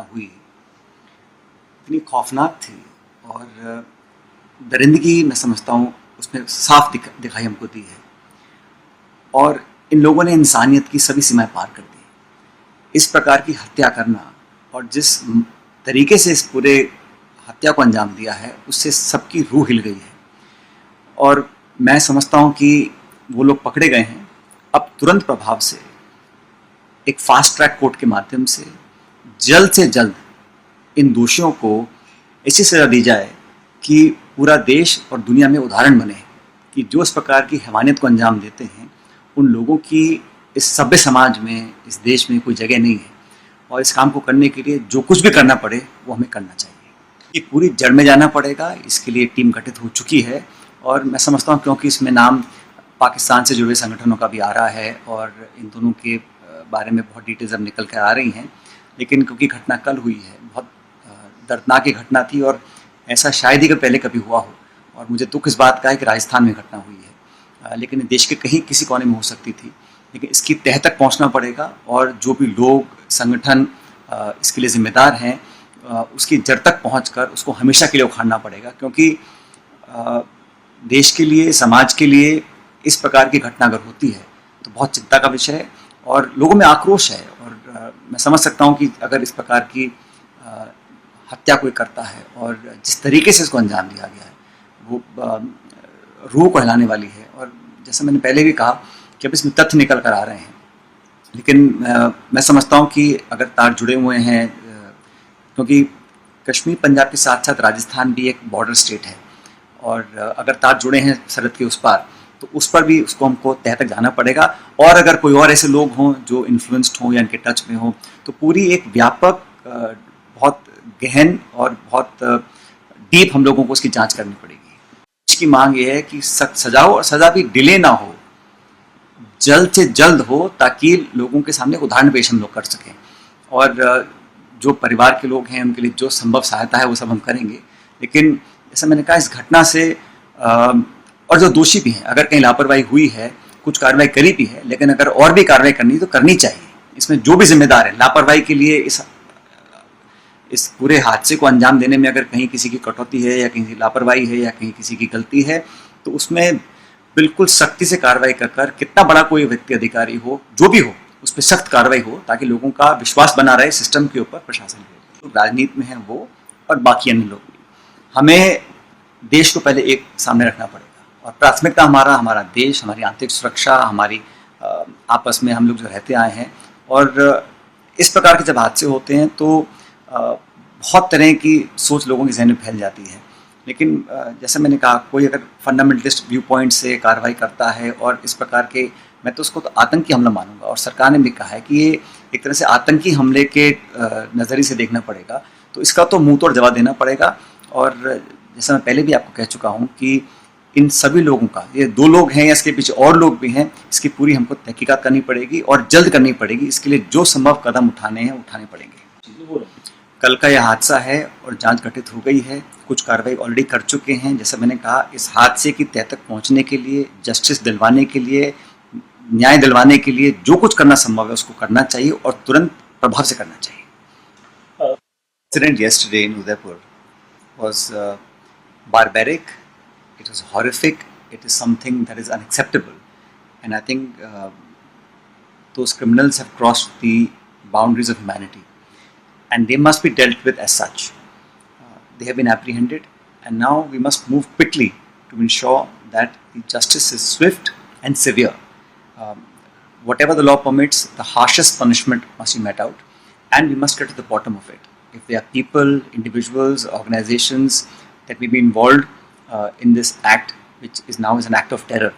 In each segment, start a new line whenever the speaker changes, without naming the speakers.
हुई इतनी खौफनाक थी और दरिंदगी मैं समझता हूँ उसमें साफ दिखाई हमको दी है। और इन लोगों ने इंसानियत की सभी सीमाएं पार कर दी। इस प्रकार की हत्या करना और जिस तरीके से इस पूरे हत्या को अंजाम दिया है उससे सबकी रूह हिल गई है। और मैं समझता हूँ कि वो लोग पकड़े गए हैं, अब तुरंत प्रभाव से एक फास्ट ट्रैक कोर्ट के माध्यम से जल्द इन दोषियों को ऐसी सजा दी जाए कि पूरा देश और दुनिया में उदाहरण बने कि जो इस प्रकार की हैवानियत को अंजाम देते हैं उन लोगों की इस सभ्य समाज में, इस देश में कोई जगह नहीं है। और इस काम को करने के लिए जो कुछ भी करना पड़े वो हमें करना चाहिए। ये पूरी जड़ में जाना पड़ेगा, इसके लिए टीम गठित हो चुकी है। और मैं समझता हूँ क्योंकि इसमें नाम पाकिस्तान से जुड़े संगठनों का भी आ रहा है और इन दोनों के बारे में बहुत डिटेल्स अब निकल कर आ रही हैं, लेकिन क्योंकि घटना कल हुई है, बहुत दर्दनाक की घटना थी और ऐसा शायद ही कि पहले कभी हुआ हो। और मुझे दुख इस बात का है कि राजस्थान में घटना हुई है, लेकिन देश के कहीं किसी कोने में हो सकती थी। लेकिन इसकी तह तक पहुंचना पड़ेगा और जो भी लोग, संगठन इसके लिए जिम्मेदार हैं उसकी जड़ तक पहुंचकर उसको हमेशा के लिए उखाड़ना पड़ेगा। क्योंकि देश के लिए, समाज के लिए इस प्रकार की घटना अगर होती है तो बहुत चिंता का विषय है और लोगों में आक्रोश है। और मैं समझ सकता हूँ कि अगर इस प्रकार की हत्या कोई करता है और जिस तरीके से इसको अंजाम दिया गया है वो रूह को हिलाने वाली है। और जैसे मैंने पहले भी कहा कि अब इसमें तथ्य निकल कर आ रहे हैं, लेकिन मैं समझता हूँ कि अगर तार जुड़े हुए हैं, क्योंकि कश्मीर पंजाब के साथ साथ राजस्थान भी एक बॉर्डर स्टेट है और अगर तार जुड़े हैं सरहद के उस पार तो उस पर भी उसको हमको तह तक जाना पड़ेगा। और अगर कोई और ऐसे लोग हों जो इन्फ्लुएंस्ड हों या इनके टच में हों तो पूरी एक व्यापक, बहुत गहन और बहुत डीप हम लोगों को उसकी जांच करनी पड़ेगी। इसकी मांग ये है कि सख्त सजा हो और सजा भी डिले ना हो, जल्द से जल्द हो, ताकि लोगों के सामने उदाहरण पेश हम लोग कर सकें। और जो परिवार के लोग हैं उनके लिए जो संभव सहायता है वो सब हम करेंगे। लेकिन जैसा मैंने कहा, इस घटना से और जो दोषी भी हैं, अगर कहीं लापरवाही हुई है, कुछ कार्रवाई करी भी है, लेकिन अगर और भी कार्रवाई करनी है तो करनी चाहिए। इसमें जो भी जिम्मेदार है लापरवाही के लिए, इस पूरे हादसे को अंजाम देने में अगर कहीं किसी की कटौती है या कहीं की लापरवाही है या कहीं किसी की गलती है तो उसमें बिल्कुल सख्ती से कार्रवाई कर कितना बड़ा कोई व्यक्ति, अधिकारी हो, जो भी हो, उस पर सख्त कार्रवाई हो ताकि लोगों का विश्वास बना रहे सिस्टम के ऊपर, प्रशासन के ऊपर। राजनीति में है वो और बाकी अन्य लोग भी। हमें देश को पहले एक सामने रखना पड़ेगा और प्राथमिकता हमारा देश, हमारी आंतरिक सुरक्षा, हमारी आपस में हम लोग जो रहते आए हैं। और इस प्रकार के जब हादसे होते हैं तो बहुत तरह की सोच लोगों के जहन में फैल जाती है। लेकिन जैसे मैंने कहा, कोई अगर फंडामेंटलिस्ट व्यू पॉइंट से कार्रवाई करता है और इस प्रकार के, मैं तो उसको तो आतंकी हमला मानूंगा। और सरकार ने भी कहा है कि ये एक तरह से आतंकी हमले के नज़रिए से देखना पड़ेगा, तो इसका तो मुंह तोड़ जवाब देना पड़ेगा। और जैसा मैं पहले भी आपको कह चुका हूँ कि इन सभी लोगों का, ये 2 लोग हैं या इसके पीछे और लोग भी हैं, इसकी पूरी हमको तहकीकात करनी पड़ेगी और जल्द करनी पड़ेगी। इसके लिए जो संभव कदम उठाने हैं उठाने पड़ेंगे। कल का यह हादसा है और जांच गठित हो गई है, कुछ कार्रवाई ऑलरेडी कर चुके हैं। जैसा मैंने कहा, इस हादसे की तह तक पहुंचने के लिए, जस्टिस दिलवाने के लिए, न्याय दिलवाने के लिए जो कुछ करना संभव है उसको करना चाहिए और तुरंत प्रभाव से करना चाहिए। Incident yesterday in Udaipur was barbaric, it was horrific, it is something that is unacceptable, and I think those criminals have crossed the boundaries of humanity and they must be dealt with as such. They have been apprehended and now we must move quickly to ensure that the justice is swift and severe. Whatever the law permits, the harshest punishment must be met out and we must get to the bottom of it. If there are people, individuals, organizations that may be involved in this act, which is now an act of terror,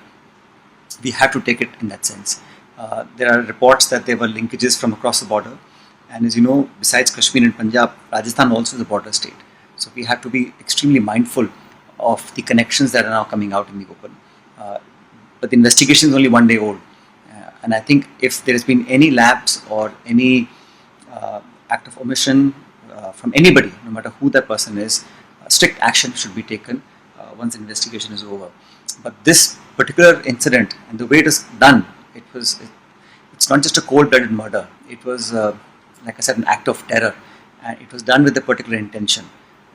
we have to take it in that sense. There are reports that there were linkages from across the border, and as you know, besides Kashmir and Punjab, Rajasthan also is a border state. So we have to be extremely mindful of the connections that are now coming out in the open. But the investigation is only one day old, and I think if there has been any lapse or any act of omission from anybody, no matter who that person is, strict action should be taken once the investigation is over. But this particular incident and the way it is done, it's not just a cold-blooded murder. It was, like I said, an act of terror, and it was done with a particular intention,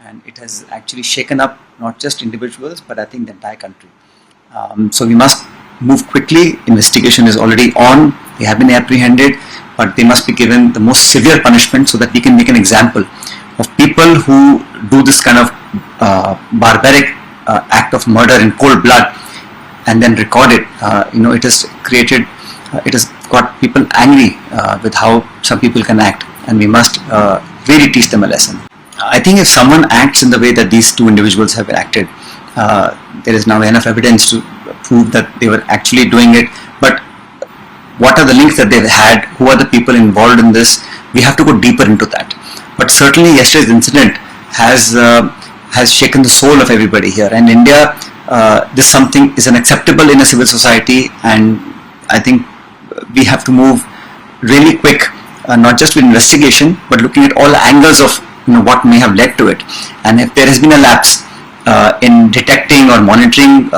and it has actually shaken up not just individuals but I think the entire country. So we must move quickly. Investigation is already on. They have been apprehended, but they must be given the most severe punishment so that we can make an example of people who do this kind of barbaric act of murder in cold blood and then record it. It has created, it has got people angry with how some people can act, and we must really teach them a lesson. I think if someone acts in the way that these two individuals have acted, there is now enough evidence to prove that they were actually doing it. But what are the links that they've had? Who are the people involved in this? We have to go deeper into that. But certainly yesterday's incident has shaken the soul of everybody here. And India, this something is unacceptable in a civil society, and I think we have to move really quick, not just with investigation, but looking at all angles of what may have led to it. And if there has been a lapse in detecting or monitoring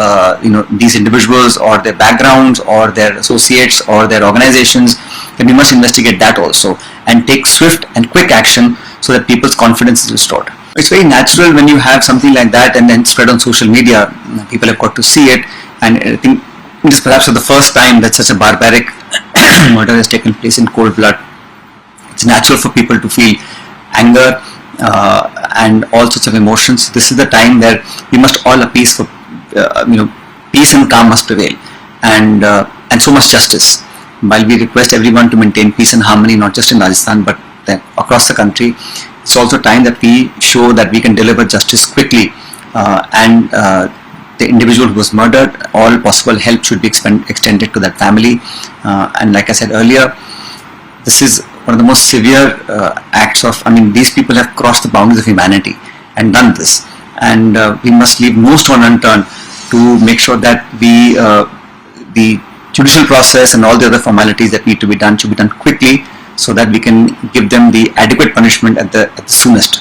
these individuals or their backgrounds or their associates or their organizations, then we must investigate that also and take swift and quick action so that people's confidence is restored. It's very natural when you have something like that and then spread on social media. People have got to see it, and I think it is perhaps for the first time that such a barbaric murder has taken place in cold blood. It's natural for people to feel anger and all sorts of emotions. This is the time where we must all appease for peace and calm must prevail, and so must justice. While we request everyone to maintain peace and harmony, not just in Rajasthan but across the country, it's also time that we show that we can deliver justice quickly, and the individual who was murdered, all possible help should be extended to that family. And like I said earlier, this is one of the most severe acts of, these people have crossed the boundaries of humanity and done this, and we must leave no stone unturned to make sure that the judicial process and all the other formalities that need to be done should be done quickly, so that we can give them the adequate punishment at the soonest.